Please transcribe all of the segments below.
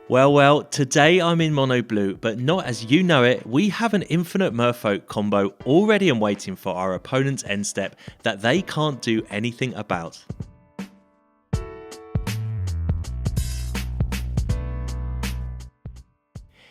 Well, today I'm in mono blue, but not as you know it. We have an infinite merfolk combo already and waiting for our opponent's end step that they can't do anything about.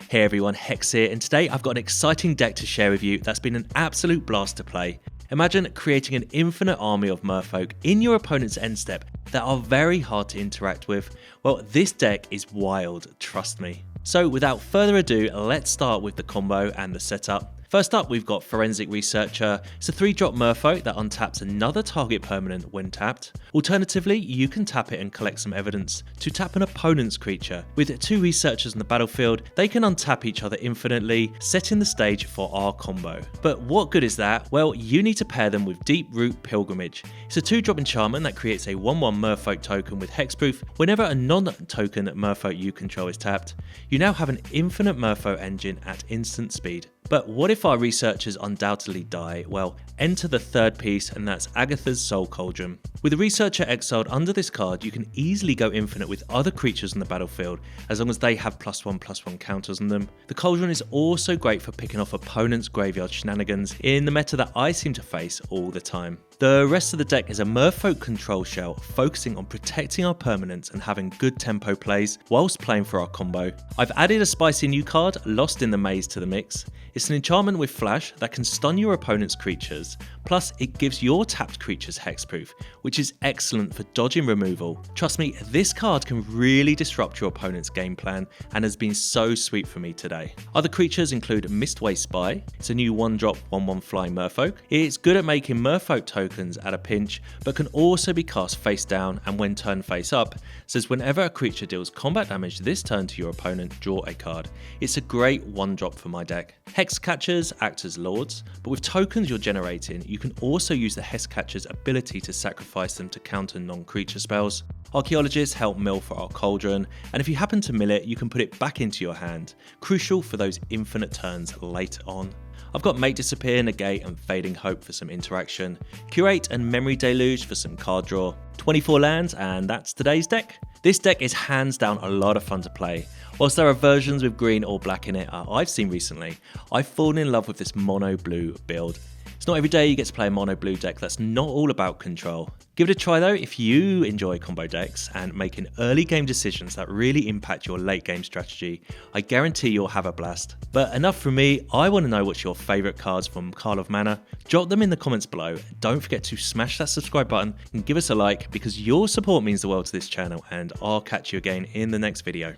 Hey everyone, Hex here, and today I've got an exciting deck to share with you that's been an absolute blast to play. Imagine creating an infinite army of merfolk in your opponent's end step that are very hard to interact with. Well, this deck is wild, trust me. So without further ado, let's start with the combo and the setup. First up, we've got Forensic Researcher. It's a 3-drop merfolk that untaps another target permanent when tapped. Alternatively, you can tap it and collect some evidence to tap an opponent's creature. With 2 researchers on the battlefield, they can untap each other infinitely, setting the stage for our combo. But what good is that? Well, you need to pair them with Deeproot Pilgrimage. It's a 2-drop enchantment that creates a 1/1 merfolk token with hexproof. Whenever a non-token merfolk you control is tapped, you now have an infinite merfolk engine at instant speed. But what if our researchers undoubtedly die? Well, enter the third piece, and that's Agatha's Soul Cauldron. With a researcher exiled under this card, you can easily go infinite with other creatures on the battlefield, as long as they have +1/+1 counters on them. The Cauldron is also great for picking off opponents' graveyard shenanigans in the meta that I seem to face all the time. The rest of the deck is a merfolk control shell, focusing on protecting our permanents and having good tempo plays whilst playing for our combo. I've added a spicy new card, Lost in the Maze, to the mix. It's an enchantment with flash that can stun your opponent's creatures, plus it gives your tapped creatures hexproof, which is excellent for dodging removal. Trust me, this card can really disrupt your opponent's game plan and has been so sweet for me today. Other creatures include Mistway Spy. It's a new 1-drop 1/1 flying merfolk. It's good at making merfolk tokens at a pinch, but can also be cast face down and when turned face up, says whenever a creature deals combat damage this turn to your opponent, draw a card. It's a great 1-drop for my deck. Hexcatchers act as lords, but with tokens you're generating, you can also use the Hexcatcher's ability to sacrifice them to counter non-creature spells. Archaeologists help mill for our Cauldron, and if you happen to mill it, you can put it back into your hand, crucial for those infinite turns later on. I've got Make Disappear, Negate and Fading Hope for some interaction, Curate and Memory Deluge for some card draw, 24 lands, and that's today's deck. This deck is hands down a lot of fun to play. Whilst there are versions with green or black in it I've seen recently, I've fallen in love with this mono blue build. It's not every day you get to play a mono blue deck that's not all about control. Give it a try though if you enjoy combo decks and making early game decisions that really impact your late game strategy. I guarantee you'll have a blast. But enough from me, I want to know what's your favourite cards from Karlov Manor. Drop them in the comments below. Don't forget to smash that subscribe button and give us a like, because your support means the world to this channel, and I'll catch you again in the next video.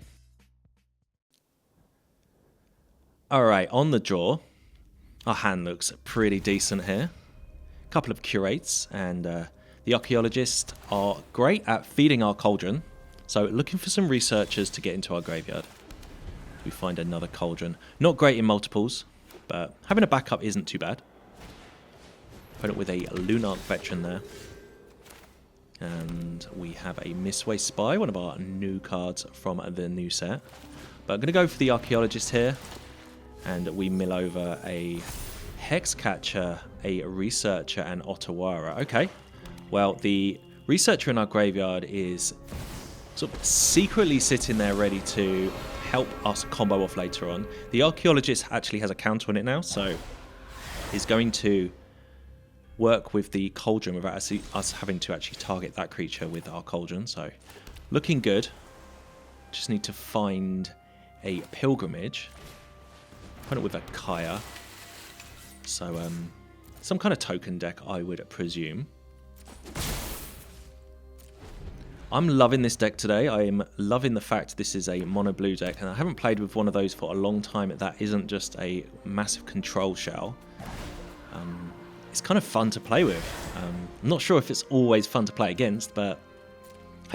Alright, on the draw, our hand looks pretty decent here. A couple of Curates, and the Archaeologists are great at feeding our Cauldron, so looking for some researchers to get into our graveyard. We find another Cauldron. Not great in multiples, but having a backup isn't too bad. Put it with a Lunarch Veteran there. And we have a Mistway Spy, one of our new cards from the new set. But I'm going to go for the Archaeologist here. And we mill over a Hexcatcher, a Researcher, and Otawara. Okay, well, the Researcher in our graveyard is sort of secretly sitting there ready to help us combo off later on. The Archaeologist actually has a counter on it now, so is going to work with the Cauldron without us having to actually target that creature with our Cauldron. So looking good. Just need to find a Pilgrimage. Put it with a Kaya. So some kind of token deck, I would presume. I'm loving this deck today. I am loving the fact this is a mono blue deck, and I haven't played with one of those for a long time that isn't just a massive control shell. It's kind of fun to play with. I'm not sure if it's always fun to play against, but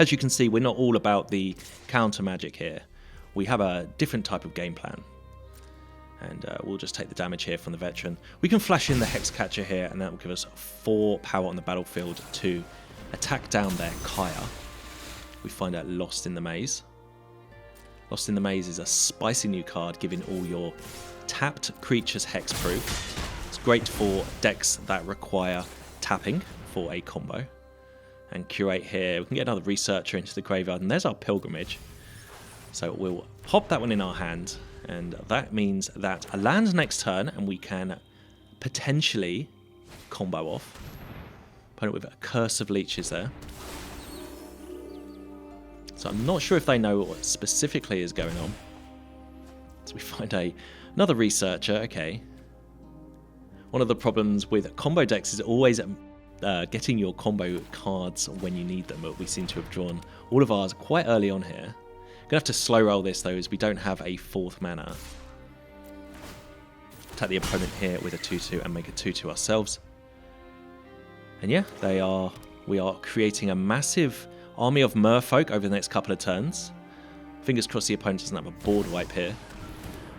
as you can see, we're not all about the counter magic here. We have a different type of game plan. And we'll just take the damage here from the Veteran. We can flash in the Hexcatcher here, and that will give us 4 power on the battlefield to attack down their Kaya. We find out Lost in the Maze. Lost in the Maze is a spicy new card, giving all your tapped creatures hexproof. It's great for decks that require tapping for a combo. And Curate here, we can get another Researcher into the graveyard, and there's our Pilgrimage. So we'll pop that one in our hand, and that means that a land next turn, and we can potentially combo off. Opponent with a Curse of Leeches there. So I'm not sure if they know what specifically is going on. So we find another researcher. Okay. One of the problems with combo decks is always getting your combo cards when you need them, but we seem to have drawn all of ours quite early on here. Gonna have to slow roll this though, as we don't have a 4th mana. Attack the opponent here with a 2/2 and make a 2/2 ourselves. And yeah, we are creating a massive army of merfolk over the next couple of turns. Fingers crossed the opponent doesn't have a board wipe here.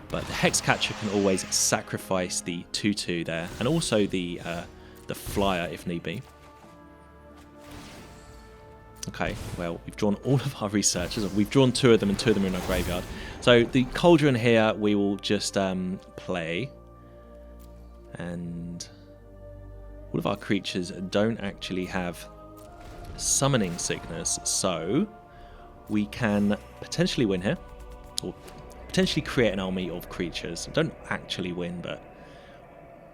But the Hexcatcher can always sacrifice the 2/2 there, and also the flyer if need be. Okay, well, we've drawn all of our researchers. We've drawn 2 of them, and 2 of them are in our graveyard. So the Cauldron here, we will just play. And all of our creatures don't actually have Summoning Sickness, so we can potentially win here. Or potentially create an army of creatures. Don't actually win, but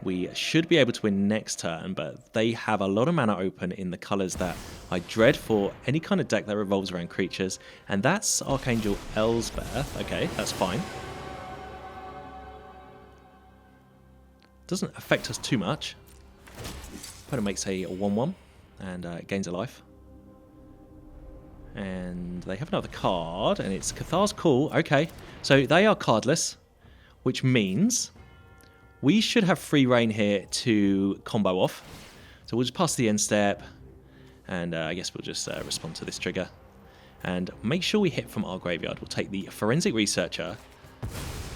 we should be able to win next turn, but they have a lot of mana open in the colours that I dread for any kind of deck that revolves around creatures, and that's Archangel Elsbeth. Okay, that's fine. Doesn't affect us too much. Opponent makes a 1/1 and gains a life. And they have another card, and it's Cathar's Call. Okay, so they are cardless, which means we should have free reign here to combo off. So we'll just pass the end step, and I guess we'll just respond to this trigger. And make sure we hit from our graveyard. We'll take the Forensic Researcher,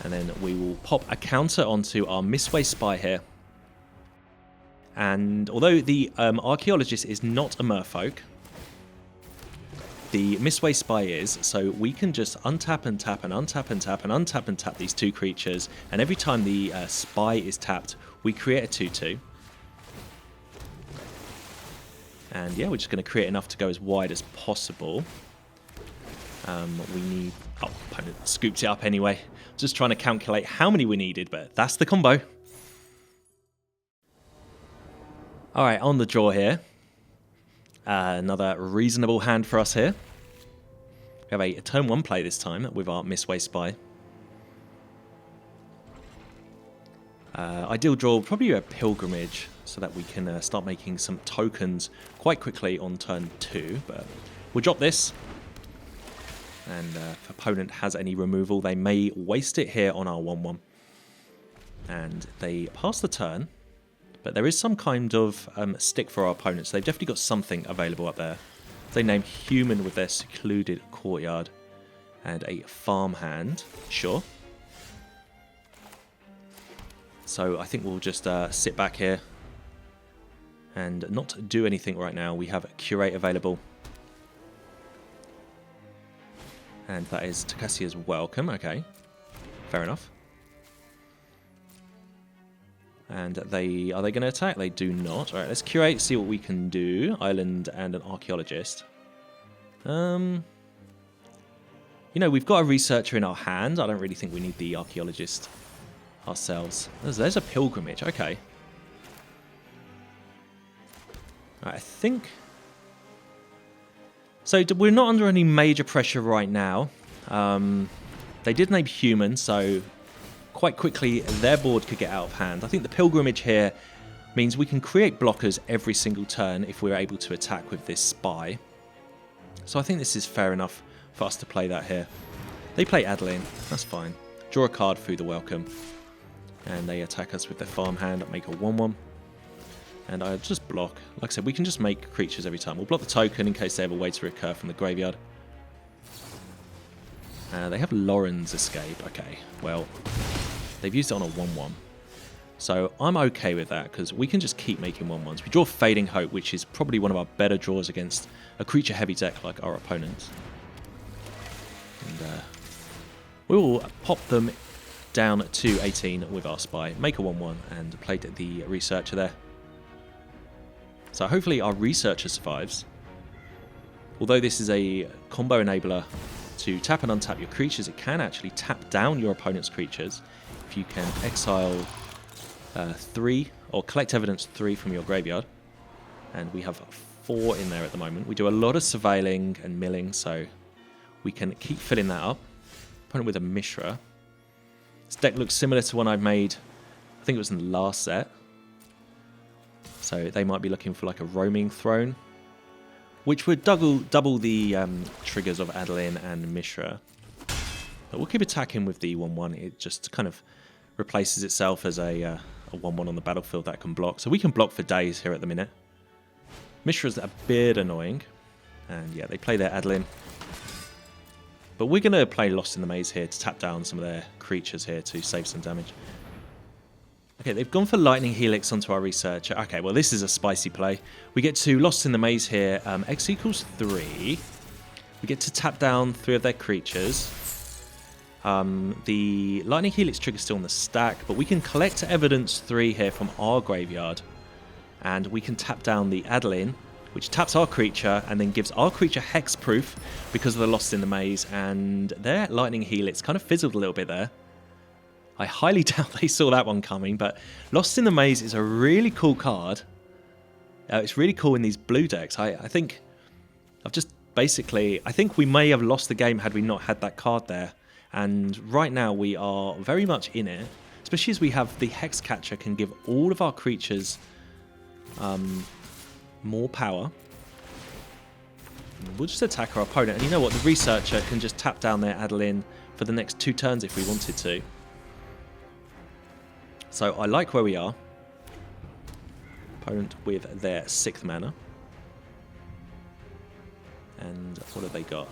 and then we will pop a counter onto our Mistway Spy here. And although the Archaeologist is not a merfolk, the Mistway Spy is, so we can just untap and tap and untap and tap and untap and tap these 2 creatures, and every time the Spy is tapped, we create a 2/2. And yeah, we're just going to create enough to go as wide as possible. We need... Oh, opponent scoops it up anyway. Just trying to calculate how many we needed, but that's the combo. Alright, on the draw here. Another reasonable hand for us here. We have a turn 1 play this time with our Mistway Spy. Ideal draw, probably a Pilgrimage, so that we can start making some tokens quite quickly on turn 2. But we'll drop this. And if opponent has any removal, they may waste it here on our 1/1. And they pass the turn. But there is some kind of stick for our opponents. They've definitely got something available up there. They name Human with their Secluded Courtyard and a farm hand. Sure. So I think we'll just sit back here and not do anything right now. We have a Curate available. And that is Takasia's Welcome. Okay, fair enough. And are they going to attack? They do not. Alright, let's Curate, see what we can do. Island and an Archaeologist. You know, we've got a Researcher in our hand. I don't really think we need the Archaeologist ourselves. There's a Pilgrimage. Okay. Alright, I think... So we're not under any major pressure right now. They did name Human, so... quite quickly their board could get out of hand. I think the Pilgrimage here means we can create blockers every single turn if we're able to attack with this Spy. So I think this is fair enough for us to play that here. They play Adeline, that's fine. Draw a card through the Welcome. And they attack us with their farm hand, make a 1/1. And I'll just block. Like I said, we can just make creatures every time. We'll block the token in case they have a way to recur from the graveyard. They have Lauren's Escape. Okay, well, they've used it on a 1/1. So I'm okay with that, because we can just keep making 1/1s. We draw Fading Hope, which is probably one of our better draws against a creature-heavy deck like our opponents. And we will pop them down to 18 with our Spy, make a 1/1, and play the Researcher there. So hopefully our Researcher survives. Although this is a combo enabler to tap and untap your creatures. It can actually tap down your opponent's creatures if you can exile 3 or collect evidence 3 from your graveyard. And we have 4 in there at the moment. We do a lot of surveilling and milling, so we can keep filling that up. Opponent with a Mishra. This deck looks similar to one I've made, I think it was in the last set. So they might be looking for like a roaming throne, which would double the triggers of Adeline and Mishra. But we'll keep attacking with the 1/1. It just kind of replaces itself as a 1/1 on the battlefield that can block. So we can block for days here at the minute. Mishra's a bit annoying. And yeah, they play their Adeline. But we're going to play Lost in the Maze here to tap down some of their creatures here to save some damage. Okay, they've gone for Lightning Helix onto our Researcher. Okay, well, this is a spicy play. We get to Lost in the Maze here. X equals 3. We get to tap down 3 of their creatures. The Lightning Helix trigger is still on the stack, but we can collect evidence 3 here from our graveyard. And we can tap down the Adeline, which taps our creature and then gives our creature hexproof because of the Lost in the Maze. And their Lightning Helix kind of fizzled a little bit there. I highly doubt they saw that one coming, but Lost in the Maze is a really cool card. It's really cool in these blue decks. I think we may have lost the game had we not had that card there. And right now we are very much in it, especially as we have the Hexcatcher can give all of our creatures more power. We'll just attack our opponent, and you know what? The Researcher can just tap down their Adeline for the next 2 turns if we wanted to. So I like where we are. Opponent with their 6th mana. And what have they got?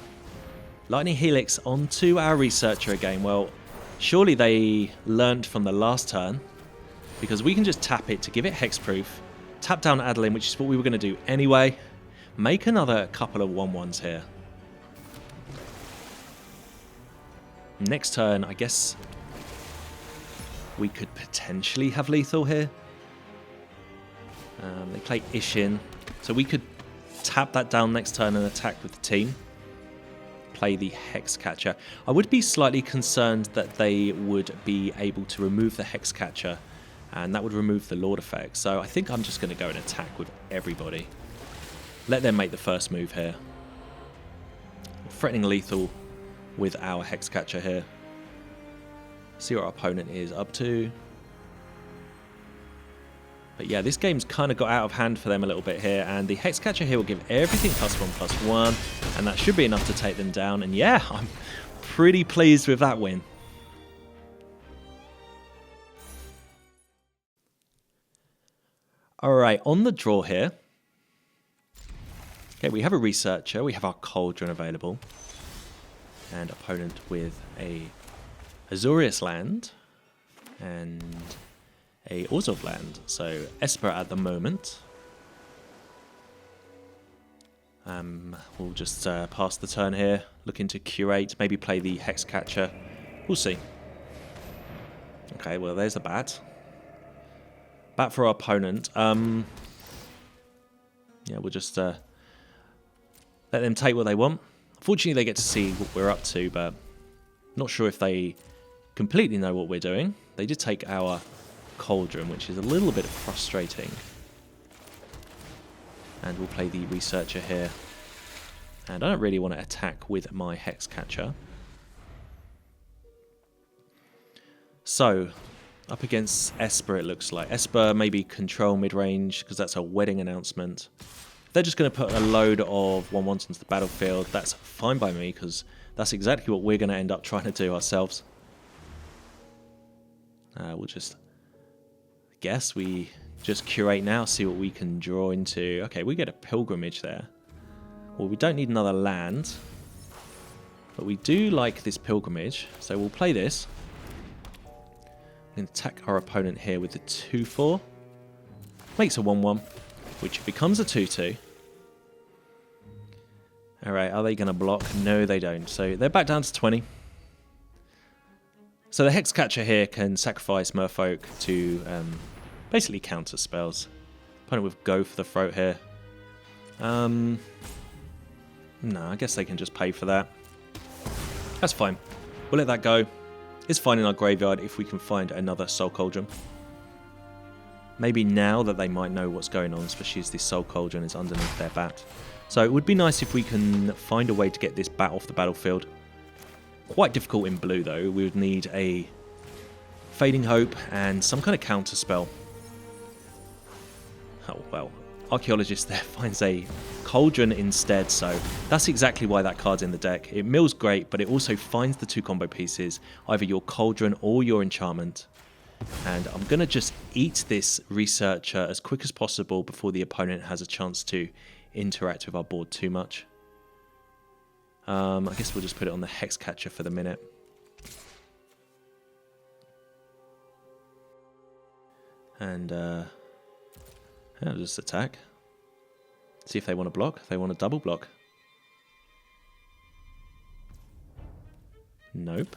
Lightning Helix onto our Researcher again. Well, surely they learned from the last turn, because we can just tap it to give it hexproof, tap down Adeline, which is what we were going to do anyway, make another couple of 1/1s here. Next turn, I guess we could potentially have lethal here. They play Ishin, so we could tap that down next turn and attack with the team. Play the Hexcatcher. I would be slightly concerned that they would be able to remove the Hexcatcher, and that would remove the Lord effect. So I think I'm just going to go and attack with everybody. Let them make the first move here. Threatening lethal with our Hexcatcher here. See what our opponent is up to. But yeah, this game's kind of got out of hand for them a little bit here, and the Hexcatcher here will give everything +1/+1, and that should be enough to take them down. And yeah, I'm pretty pleased with that win. Alright, on the draw here. Okay, we have a Researcher, we have our Cauldron available, and opponent with a Azorius land and a Orzhov land. So Esper at the moment. We'll just pass the turn here, looking to curate, maybe play the Hexcatcher. We'll see. Okay, well there's a bat. Bat for our opponent. Yeah, we'll just let them take what they want. Fortunately, they get to see what we're up to, but not sure if they completely know what we're doing. They did take our Cauldron, which is a little bit frustrating. And we'll play the Researcher here. And I don't really want to attack with my Hexcatcher. So, up against Esper, it looks like. Esper maybe control mid-range, because that's a wedding announcement. They're just going to put a load of 1/1s into the battlefield. That's fine by me, because that's exactly what we're going to end up trying to do ourselves. We'll just... guess we just curate now, see what we can draw into. Okay, we get a Pilgrimage there. Well, we don't need another land, but we do like this Pilgrimage, so we'll play this. And attack our opponent here with the 2/4. Makes a 1/1, which becomes a 2/2. Alright, are they going to block? No, they don't. So they're back down to 20. So the Hexcatcher here can sacrifice merfolk to basically counter spells. Opponent with Go for the throat here. No, I guess they can just pay for that. That's fine. We'll let that go. It's fine in our graveyard if we can find another Soul Cauldron. Maybe now that they might know what's going on, especially as this Soul Cauldron is underneath their bat. So it would be nice if we can find a way to get this bat off the battlefield. Quite difficult in blue though. We would need a Fading Hope and some kind of counter spell. Oh well, Archaeologist there finds a Cauldron instead, so that's exactly why that card's in the deck. It mills great, but it also finds the two combo pieces, either your Cauldron or your enchantment. And I'm going to just eat this Researcher as quick as possible before the opponent has a chance to interact with our board too much. I guess we'll just put it on the Hexcatcher for the minute. And I'll just attack. See if they want to block. If they want to double block. Nope.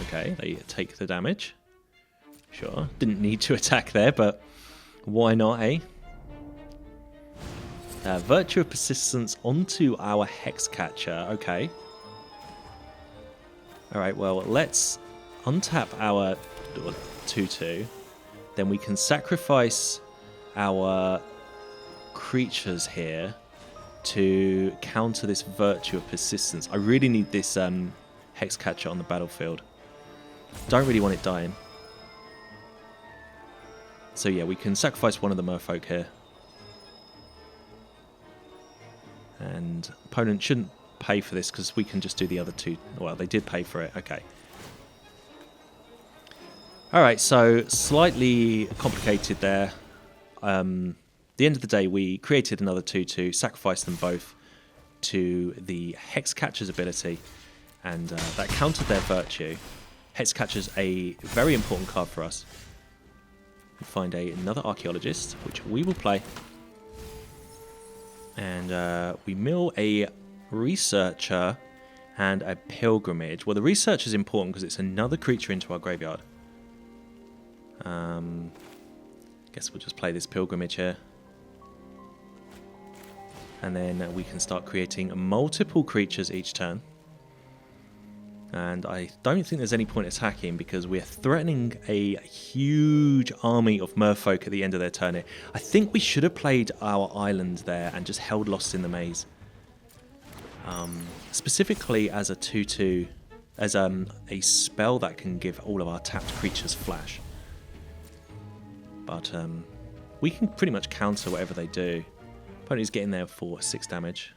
Okay, they take the damage. Sure, didn't need to attack there, but why not, eh? Virtue of Persistence onto our Hexcatcher. Okay. Alright, well, let's untap our 2-2. Then we can sacrifice our creatures here to counter this Virtue of Persistence. I really need this Hexcatcher on the battlefield. Don't really want it dying. So yeah, we can sacrifice one of the merfolk here. And opponent shouldn't pay for this because we can just do the other two. Well, they did pay for it. Okay. Alright, so slightly complicated there. At the end of the day, we created another 2-2, sacrificed them both to the Hexcatcher's ability, and that countered their Virtue. Hexcatcher's a very important card for us. We find another Archaeologist, which we will play. And we mill a Researcher and a Pilgrimage. Well, the Researcher is important because it's another creature into our graveyard. Guess we'll just play this Pilgrimage here. And then we can start creating multiple creatures each turn. And I don't think there's any point attacking because we're threatening a huge army of merfolk at the end of their turn here. I think we should have played our island there and just held Lost in the Maze. Specifically as a 2-2, as a spell that can give all of our tapped creatures flash. But we can pretty much counter whatever they do. Opponent's getting there for 6 damage.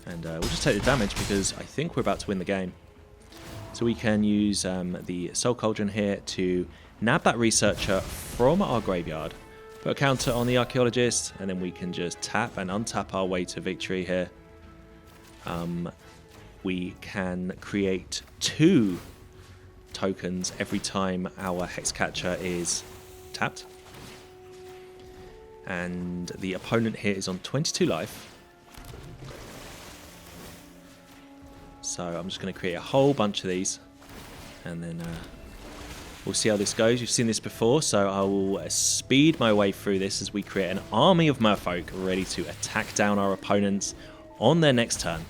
And we'll just take the damage because I think we're about to win the game. So we can use the Soul Cauldron here to nab that Researcher from our graveyard, put a counter on the Archaeologist, and then we can just tap and untap our way to victory here. We can create 2 tokens every time our Hexcatcher is tapped. And the opponent here is on 22 life. So I'm just going to create a whole bunch of these, and then we'll see how this goes. You've seen this before, so I will speed my way through this as we create an army of merfolk ready to attack down our opponents on their next turn.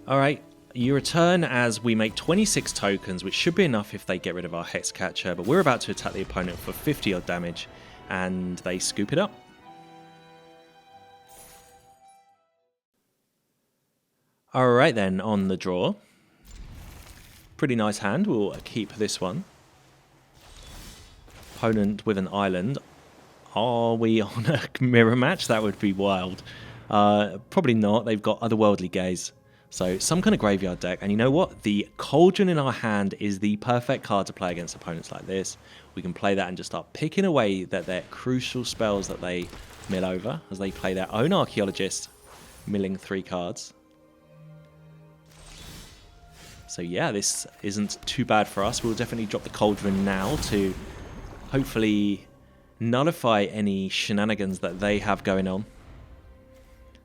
Alright, you return as we make 26 tokens, which should be enough if they get rid of our Hexcatcher, but we're about to attack the opponent for 50 odd damage, and they scoop it up. Alright then, on the draw. Pretty nice hand, we'll keep this one. Opponent with an island. Are we on a mirror match? That would be wild. Probably not, they've got Otherworldly Gaze. So some kind of graveyard deck, and you know what? The Cauldron in our hand is the perfect card to play against opponents like this. We can play that and just start picking away their crucial spells that they mill over as they play their own Archaeologist, milling 3 cards. So yeah, this isn't too bad for us. We'll definitely drop the Cauldron now to hopefully nullify any shenanigans that they have going on.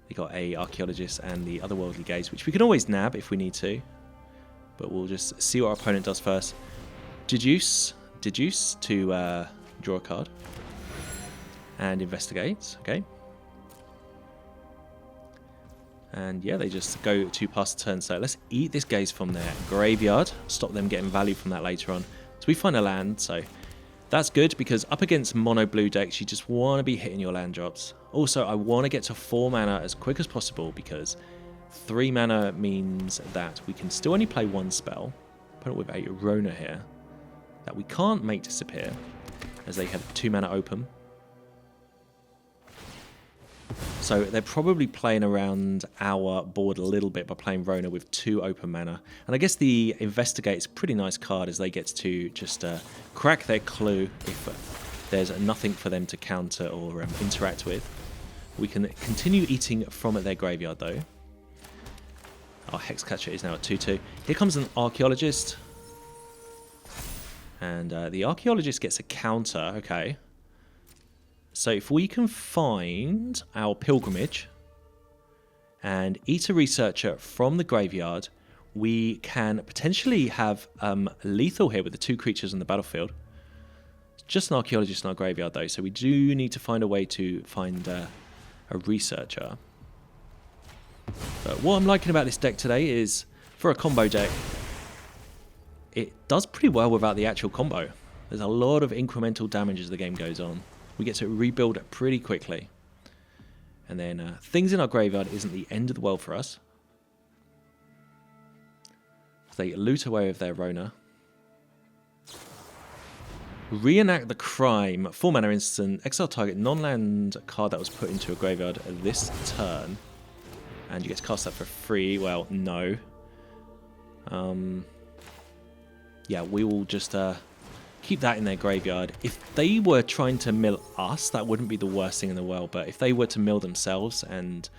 They got a Archaeologist and the Otherworldly Gaze, which we can always nab if we need to. But we'll just see what our opponent does first. deduce to draw a card. And investigate, okay. And yeah, they just go to pass the turn. So let's eat this gaze from their graveyard. Stop them getting value from that later on. So we find a land, so that's good because up against mono blue decks, you just want to be hitting your land drops. Also, I want to get to 4 mana as quick as possible because 3 mana means that we can still only play 1 spell. Put it with a Rona here that we can't make disappear as they have 2 mana open. So they're probably playing around our board a little bit by playing Rona with 2 open mana. And I guess the Investigate is a pretty nice card as they get to just crack their clue if there's nothing for them to counter or interact with. We can continue eating from their graveyard though. Our Hexcatcher is now at 2-2. Here comes an Archaeologist. And the Archaeologist gets a counter, okay. So if we can find our Pilgrimage and eat a Researcher from the graveyard, we can potentially have lethal here with the 2 creatures on the battlefield. It's just an Archaeologist in our graveyard though, so we do need to find a way to find a Researcher. But what I'm liking about this deck today is, for a combo deck, it does pretty well without the actual combo. There's a lot of incremental damage as the game goes on. We get to rebuild it pretty quickly. And then things in our graveyard isn't the end of the world for us. They loot away with their Rona. Reenact the crime. 4 mana instant. Exile target non-land card that was put into a graveyard this turn. And you get to cast that for free. Well, no. Yeah, we will just keep that in their graveyard. If they were trying to mill us, that wouldn't be the worst thing in the world. But if they were to mill themselves, and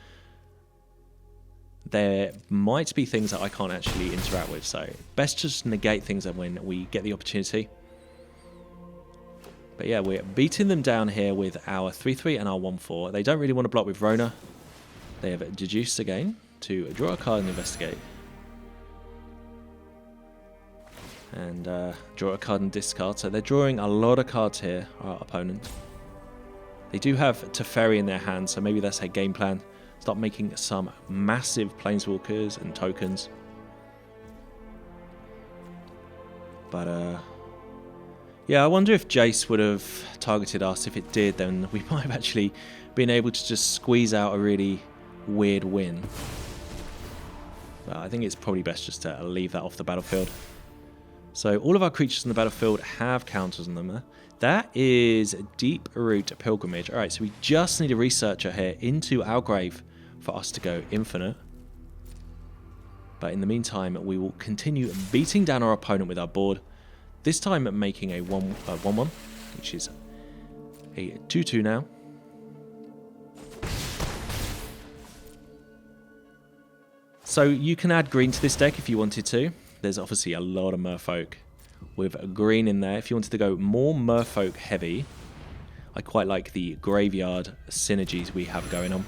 there might be things that I can't actually interact with. So best just negate things when we get the opportunity. But yeah, we're beating them down here with our 3-3 and our 1-4. They don't really want to block with Rona. They have deduced again to draw a card and investigate. And draw a card and discard. So they're drawing a lot of cards here, our opponent. They do have Teferi in their hand, so maybe that's their game plan. Start making some massive Planeswalkers and tokens. But yeah, I wonder if Jace would have targeted us. If it did, then we might have actually been able to just squeeze out a really weird win. But I think it's probably best just to leave that off the battlefield. So all of our creatures on the battlefield have counters on them. That is Deeproot Pilgrimage. Alright, so we just need a Researcher here into our grave for us to go infinite. But in the meantime, we will continue beating down our opponent with our board. This time making a 1-1, which is a 2-2 now. So you can add green to this deck if you wanted to. There's obviously a lot of merfolk with green in there. If you wanted to go more merfolk heavy, I quite like the graveyard synergies we have going on.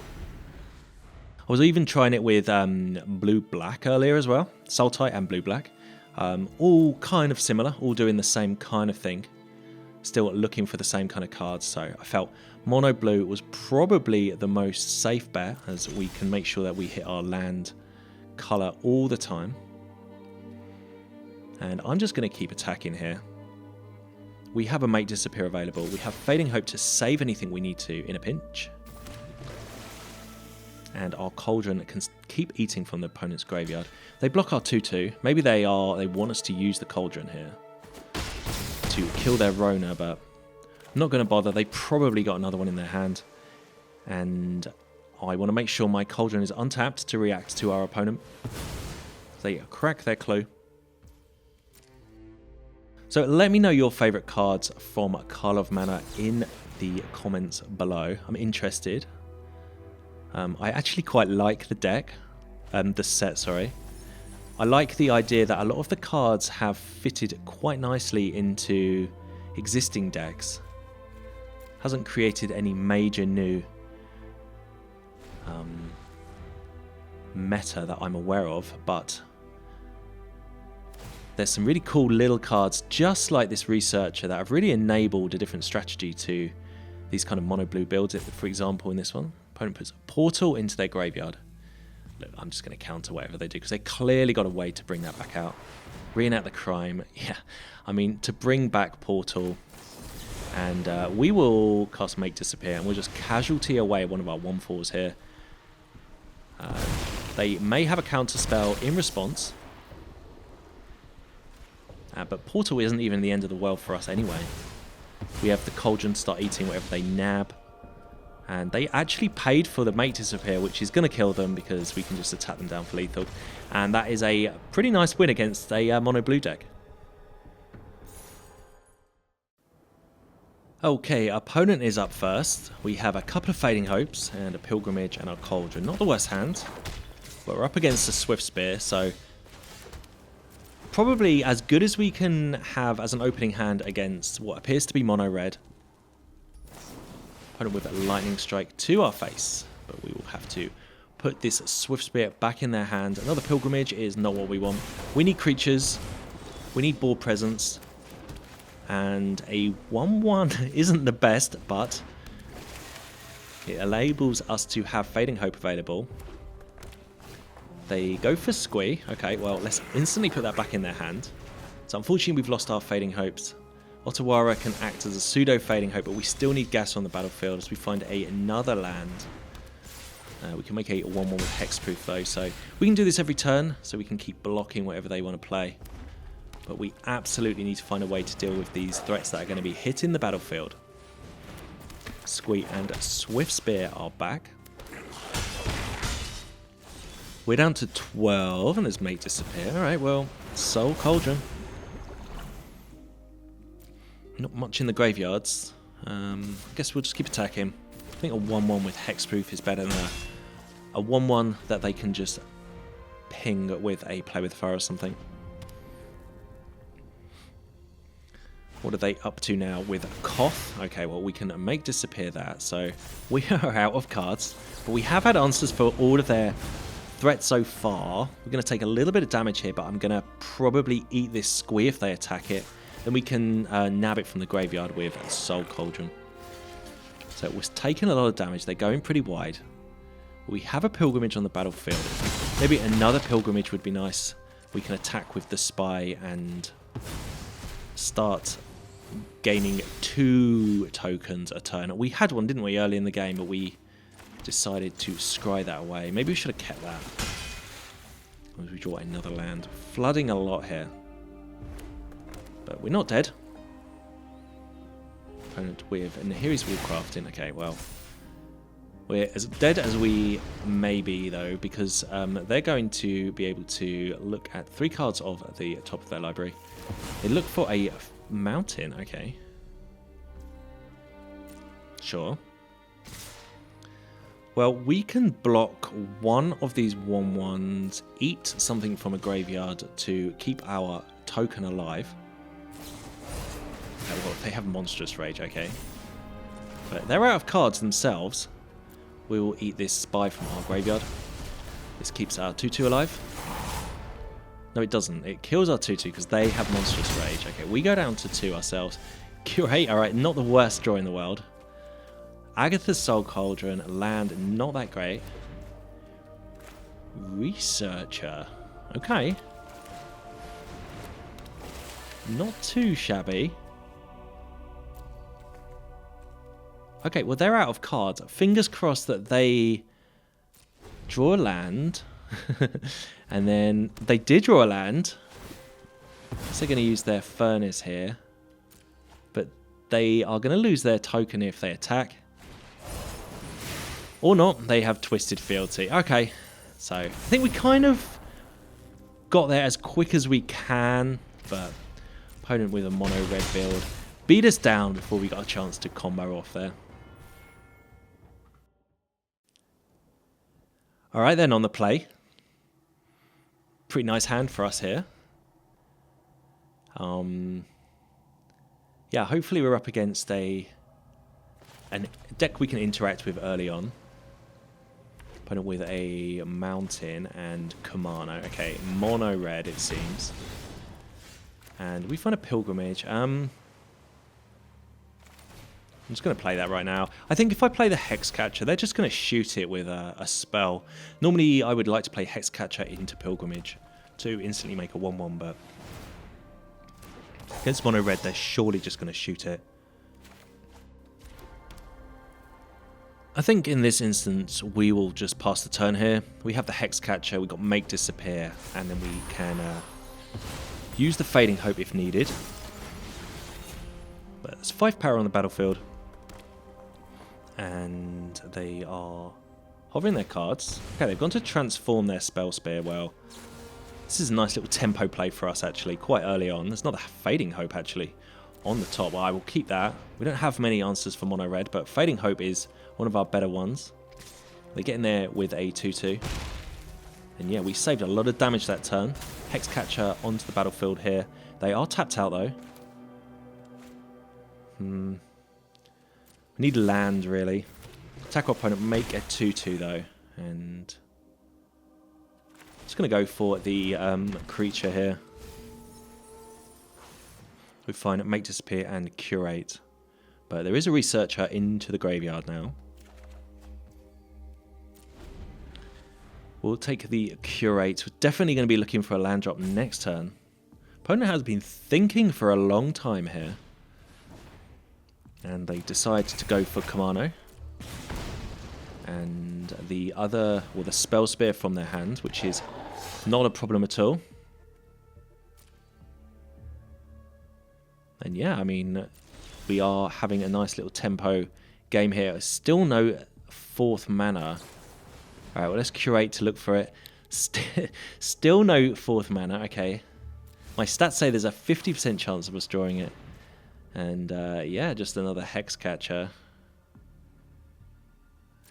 I was even trying it with blue-black earlier as well. Sultai and blue-black. All kind of similar, all doing the same kind of thing. Still looking for the same kind of cards, so I felt mono blue was probably the most safe bet, as we can make sure that we hit our land colour all the time. And I'm just going to keep attacking here. We have a Make Disappear available. We have Fading Hope to save anything we need to in a pinch. And our Cauldron can keep eating from the opponent's graveyard. They block our 2-2. Maybe they want us to use the Cauldron here to kill their Rona, but I'm not going to bother. They probably got another one in their hand. And I want to make sure my Cauldron is untapped to react to our opponent. They crack their clue. So let me know your favourite cards from Karlov Manor in the comments below. I'm interested. I actually quite like the deck, the set, sorry. I like the idea that a lot of the cards have fitted quite nicely into existing decks. Hasn't created any major new meta that I'm aware of, but there's some really cool little cards, just like this Researcher, that have really enabled a different strategy to these kind of mono-blue builds. For example, in this one, opponent puts a portal into their graveyard. Look, I'm just going to counter whatever they do, because they clearly got a way to bring that back out. Reenact the crime. Yeah, I mean, to bring back portal, and we will cast Make Disappear, and we'll just casualty away one of our 1/4s here. They may have a counter spell in response, but portal isn't even the end of the world for us anyway. We have the Cauldron start eating whatever they nab, and they actually paid for the Make Disappear, which is going to kill them because we can just attack them down for lethal, and that is a pretty nice win against a mono blue deck. Okay, opponent is up first. We have a couple of Fading Hopes and a Pilgrimage and a Cauldron. Not the worst hand, but we're up against a Swift Spear, so probably as good as we can have as an opening hand against what appears to be mono red. Opponent with a Lightning Strike to our face, but we will have to put this Swift Spear back in their hand. Another Pilgrimage is not what we want. We need creatures, we need board presence, and a 1/1 isn't the best, but it enables us to have Fading Hope available. They go for Squee. Okay, well, let's instantly put that back in their hand. So unfortunately, we've lost our Fading Hopes. Otawara can act as a pseudo Fading Hope, but we still need gas on the battlefield as we find another land. We can make a 1/1 with Hexproof though, so we can do this every turn, so we can keep blocking whatever they want to play. But we absolutely need to find a way to deal with these threats that are going to be hitting the battlefield. Squee and Swift Spear are back. We're down to 12, and there's Make Disappear. Alright, well, Soul Cauldron. Not much in the graveyards. I guess we'll just keep attacking. I think a 1/1 with Hexproof is better than a 1/1 that they can just ping with a Play with Fire or something. What are they up to now with Koth? Okay, well, we can Make Disappear that, so we are out of cards. But we have had answers for all of their threats so far. We're going to take a little bit of damage here, but I'm going to probably eat this Squee if they attack it. Then we can nab it from the graveyard with Soul Cauldron. So it was taking a lot of damage. They're going pretty wide. We have a Pilgrimage on the battlefield. Maybe another Pilgrimage would be nice. We can attack with the Spy and start gaining 2 tokens a turn. We had one, didn't we, early in the game, but we decided to scry that away. Maybe we should have kept that. As we draw another land. Flooding a lot here. But we're not dead. Opponent with, and here he's Warcrafting. Okay, well, we're as dead as we may be, though, because they're going to be able to look at 3 cards of the top of their library. They look for a mountain. Okay. Sure. Well, we can block one of these 1/1s, eat something from a graveyard to keep our token alive. Okay, well, they have Monstrous Rage, okay. But they're out of cards themselves. We will eat this Spy from our graveyard. This keeps our 2/2 alive. No, it doesn't. It kills our 2/2 because they have Monstrous Rage. Okay, we go down to 2 ourselves. Curate, alright, not the worst draw in the world. Agatha's Soul Cauldron, land, not that great. Researcher, okay. Not too shabby. Okay, well, they're out of cards. Fingers crossed that they draw a land. And then they did draw a land. So they're going to use their Furnace here. But they are going to lose their token if they attack. Or not, they have Twisted Fealty. Okay, so I think we kind of got there as quick as we can. But opponent with a mono red build beat us down before we got a chance to combo off there. Alright then, on the play. Pretty nice hand for us here. Yeah, hopefully we're up against a deck we can interact with early on. Opponent with a mountain and Kumano. Okay, mono red it seems. And we find a Pilgrimage. I'm just going to play that right now. I think if I play the Hexcatcher, they're just going to shoot it with a spell. Normally, I would like to play Hexcatcher into Pilgrimage to instantly make a 1-1, but against mono red, they're surely just going to shoot it. I think in this instance, we will just pass the turn here. We have the Hexcatcher, we've got Make Disappear, and then we can use the Fading Hope if needed. But there's 5 power on the battlefield. And they are hovering their cards. Okay, they've gone to transform their Spell Spear. Well, this is a nice little tempo play for us, actually, quite early on. There's not the Fading Hope, actually, on the top. Well, I will keep that. We don't have many answers for mono red, but Fading Hope is one of our better ones. They get in there with a 2-2. And yeah, we saved a lot of damage that turn. Hexcatcher onto the battlefield here. They are tapped out, though. We need land, really. Attack our opponent, make a 2-2, though. And just going to go for the creature here. We find Make Disappear and Curate. But there is a Researcher into the graveyard now. We'll take the Curate. We're definitely going to be looking for a land drop next turn. Opponent has been thinking for a long time here. And they decide to go for Kamano. And the other, or the Spell Spear from their hand, which is not a problem at all. And yeah, I mean, we are having a nice little tempo game here. Still no 4th mana. Alright, well, let's Curate to look for it. Still no 4th mana, okay. My stats say there's a 50% chance of us drawing it. And yeah, just another Hexcatcher.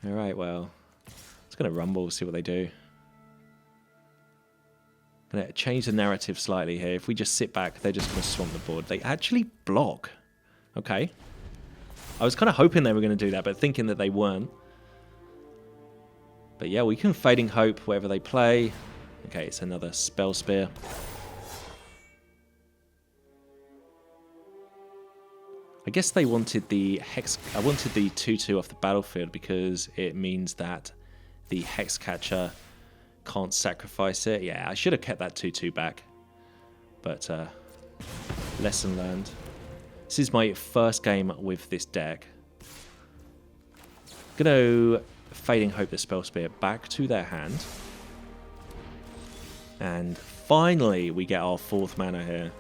Alright, well, it's going to rumble, see what they do. Going to change the narrative slightly here. If we just sit back, they're just going to swamp the board. They actually block. Okay. I was kind of hoping they were going to do that, but thinking that they weren't. But yeah, we can Fading Hope wherever they play. Okay, it's another Spell Spear. I guess they wanted the I wanted the 2-2 off the battlefield because it means that the Hexcatcher can't sacrifice it. Yeah, I should have kept that 2-2 back. But lesson learned. This is my first game with this deck. Gonna Fading Hope the Spell Spear back to their hand. And finally we get our 4th mana here.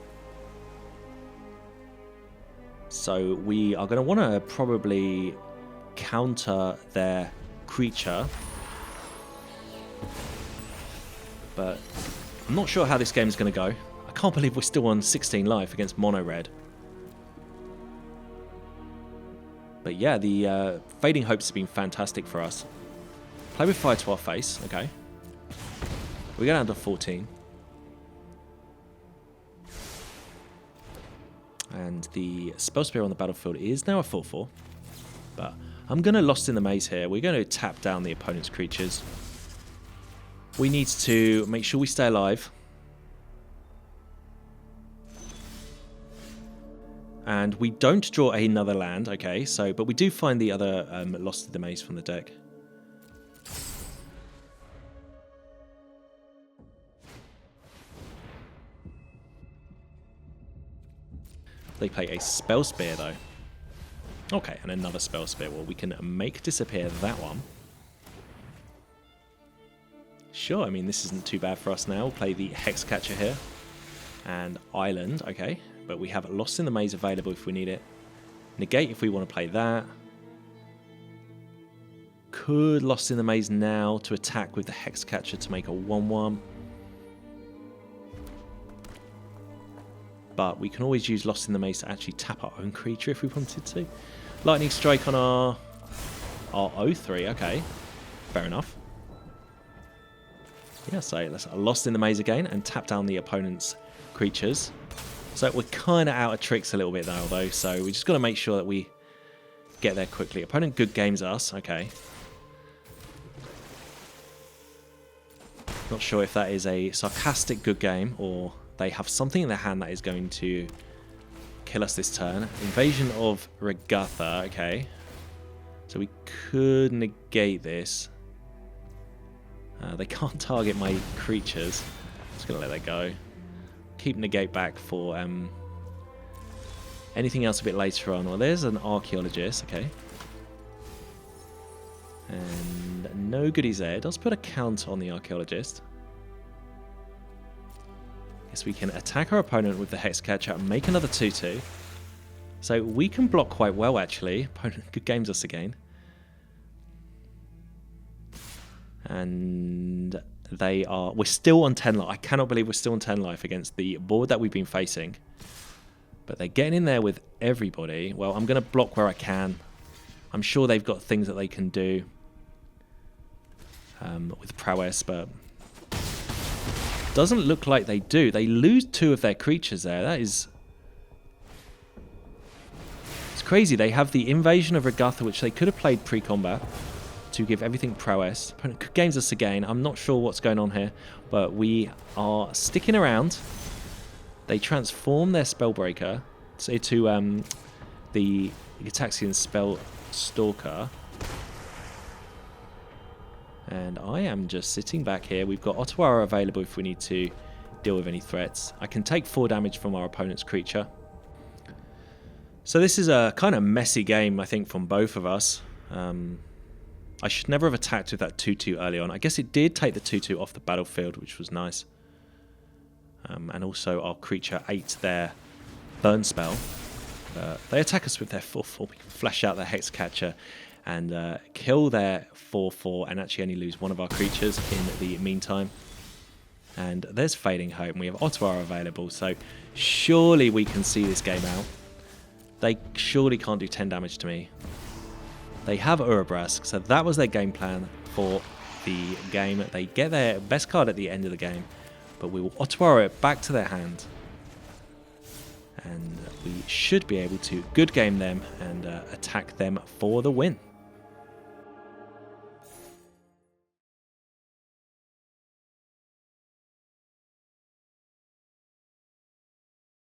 So we are going to want to probably counter their creature. But I'm not sure how this game is going to go. I can't believe we're still on 16 life against mono red. But yeah, the Fading Hopes have been fantastic for us. Play with fire to our face, okay. We get down to 14. And the Spell Spear on the battlefield is now a 4-4. But I'm going to Lost in the Maze here. We're going to tap down the opponent's creatures. We need to make sure we stay alive. And we don't draw another land, okay, so but we do find the other Lost in the Maze from the deck. They play a Spell Spear, though. Okay, and another Spell Spear. Well, we can Make Disappear that one. Sure, I mean, this isn't too bad for us now. We'll play the Hexcatcher here. And Island, okay. But we have Lost in the Maze available if we need it. Negate if we want to play that. Could Lost in the Maze now to attack with the Hexcatcher to make a 1-1. But we can always use Lost in the Maze to actually tap our own creature if we wanted to. Lightning Strike on our 0-3, okay. Fair enough. Yeah, so let's Lost in the Maze again and tap down the opponent's creatures. So we're kind of out of tricks a little bit now, though, so we just got to make sure that we get there quickly. Opponent good games us, okay. Not sure if that is a sarcastic good game or They have something in their hand that is going to kill us this turn. Invasion of Agatha. Okay. So we could negate this. They can't target my creatures. Just going to let that go. Keep negate back for anything else a bit later on. Well, there's an Archaeologist. Okay. And no goodies there. It does put a count on the Archaeologist. Guess we can attack our opponent with the Hexcatcher and make another 2-2. So we can block quite well, actually. Opponent good games us again. And we're still on 10 life. I cannot believe we're still on 10 life against the board that we've been facing. But they're getting in there with everybody. Well, I'm going to block where I can. I'm sure they've got things that they can do with prowess, but doesn't look like they do. They lose 2 of their creatures there. That is... It's crazy. They have the Invasion of Agatha, which they could have played pre-combat to give everything prowess. Opponent could games us again. I'm not sure what's going on here, but we are sticking around. They transform their Spellbreaker to the Gitaxian Spell Stalker. And I am just sitting back here. We've got Otawara available if we need to deal with any threats. I can take 4 damage from our opponent's creature. So this is a kind of messy game, I think, from both of us. I should never have attacked with that 2-2 early on. I guess it did take the 2-2 off the battlefield, which was nice. And also our creature ate their burn spell. They attack us with their 4-4. We can flash out their Hexcatcher and kill their 4-4 and actually only lose one of our creatures in the meantime. And there's Fading Hope, and we have Otawara available, so surely we can see this game out. They surely can't do 10 damage to me. They have Urabrask, so that was their game plan for the game. They get their best card at the end of the game, but we will Otawara it back to their hand. And we should be able to good game them and attack them for the win.